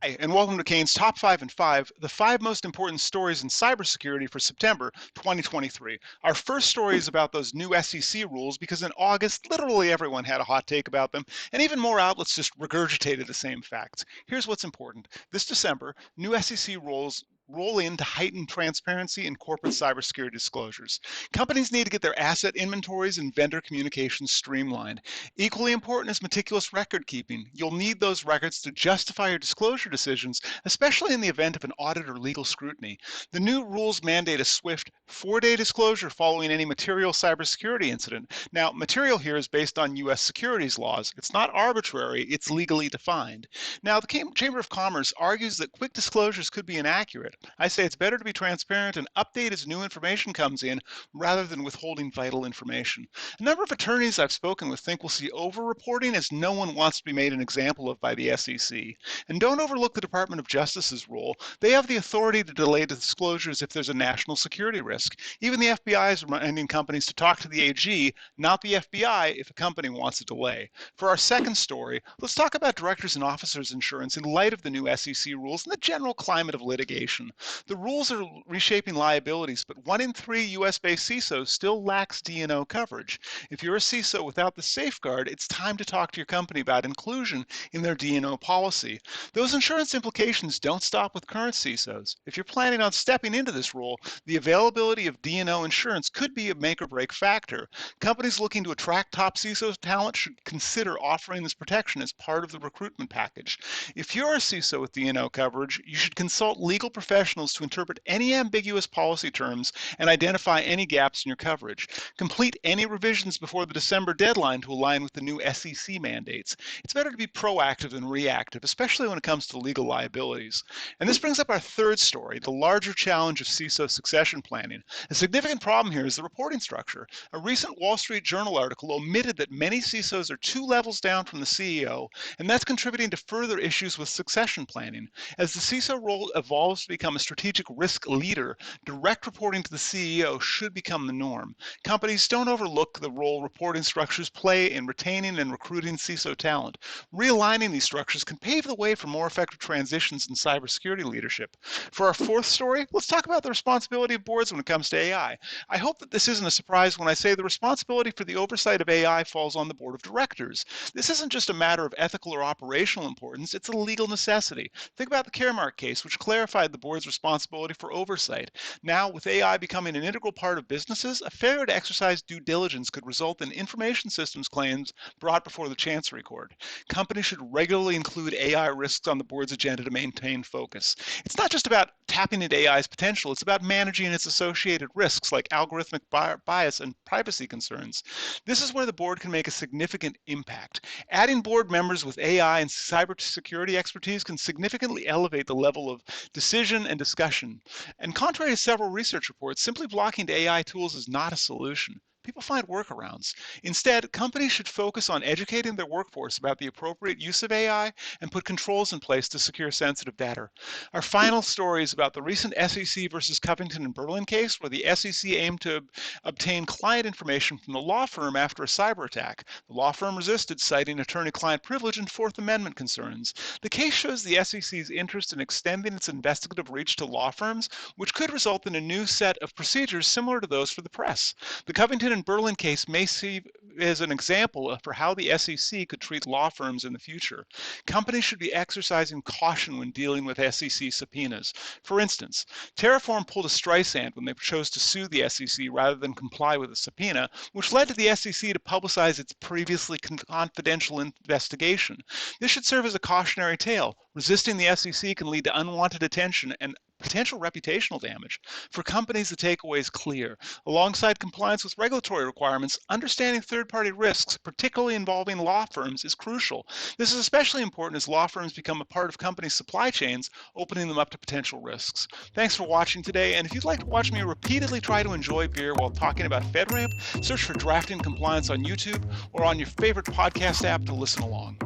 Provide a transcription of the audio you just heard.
Hi, and welcome to Kane's Top 5 and 5, the 5 most important stories in cybersecurity for September 2023. Our first story is about those new SEC rules because in August, literally everyone had a hot take about them, and even more outlets just regurgitated the same facts. Here's what's important. This December, new SEC rules roll in to heighten transparency in corporate cybersecurity disclosures. Companies need to get their asset inventories and vendor communications streamlined. Equally important is meticulous record keeping. You'll need those records to justify your disclosure decisions, especially in the event of an audit or legal scrutiny. The new rules mandate a swift 4-day disclosure following any material cybersecurity incident. Now, material here is based on U.S. securities laws. It's not arbitrary, it's legally defined. Now, the Chamber of Commerce argues that quick disclosures could be inaccurate. I say it's better to be transparent and update as new information comes in rather than withholding vital information. A number of attorneys I've spoken with think we'll see over-reporting as no one wants to be made an example of by the SEC. And don't overlook the Department of Justice's role. They have the authority to delay disclosures if there's a national security risk. Even the FBI is reminding companies to talk to the AG, not the FBI, if a company wants a delay. For our second story, let's talk about directors and officers insurance in light of the new SEC rules and the general climate of litigation. The rules are reshaping liabilities, but 1 in 3 US-based CISOs still lacks D&O coverage. If you're a CISO without the safeguard, it's time to talk to your company about inclusion in their D&O policy. Those insurance implications don't stop with current CISOs. If you're planning on stepping into this role, the availability of D&O insurance could be a make or break factor. Companies looking to attract top CISO talent should consider offering this protection as part of the recruitment package. If you're a CISO with D&O coverage, you should consult legal professionals to interpret any ambiguous policy terms and identify any gaps in your coverage. Complete any revisions before the December deadline to align with the new SEC mandates. It's better to be proactive than reactive, especially when it comes to legal liabilities. And this brings up our third story, the larger challenge of CISO succession planning. A significant problem here is the reporting structure. A recent Wall Street Journal article omitted that many CISOs are 2 levels down from the CEO, and that's contributing to further issues with succession planning. As the CISO role evolves to become a strategic risk leader, direct reporting to the CEO should become the norm. Companies don't overlook the role reporting structures play in retaining and recruiting CISO talent. Realigning these structures can pave the way for more effective transitions in cybersecurity leadership. For our fourth story, let's talk about the responsibility of boards when it comes to AI. I hope that this isn't a surprise when I say the responsibility for the oversight of AI falls on the board of directors. This isn't just a matter of ethical or operational importance, it's a legal necessity. Think about the Caremark case, which clarified the board's responsibility for oversight. Now, with AI becoming an integral part of businesses, a failure to exercise due diligence could result in information systems claims brought before the Chancery Court. Companies should regularly include AI risks on the board's agenda to maintain focus. It's not just about tapping into AI's potential, it's about managing its associated risks like algorithmic bias and privacy concerns. This is where the board can make a significant impact. Adding board members with AI and cybersecurity expertise can significantly elevate the level of decision and discussion. And contrary to several research reports, simply blocking to AI tools is not a solution. People find workarounds. Instead, companies should focus on educating their workforce about the appropriate use of AI and put controls in place to secure sensitive data. Our final story is about the recent SEC versus Covington and Burling case, where the SEC aimed to obtain client information from the law firm after a cyber attack. The law firm resisted, citing attorney-client privilege and Fourth Amendment concerns. The case shows the SEC's interest in extending its investigative reach to law firms, which could result in a new set of procedures similar to those for the press. The Covington and Burling case may serve as an example for how the SEC could treat law firms in the future. Companies should be exercising caution when dealing with SEC subpoenas. For instance, Terraform pulled a Streisand when they chose to sue the SEC rather than comply with a subpoena, which led to the SEC to publicize its previously confidential investigation. This should serve as a cautionary tale. Resisting the SEC can lead to unwanted attention and potential reputational damage. For companies, the takeaway is clear. Alongside compliance with regulatory requirements, understanding third-party risks, particularly involving law firms, is crucial. This is especially important as law firms become a part of companies' supply chains, opening them up to potential risks. Thanks for watching today, and if you'd like to watch me repeatedly try to enjoy beer while talking about FedRAMP, search for Drafting Compliance on YouTube or on your favorite podcast app to listen along.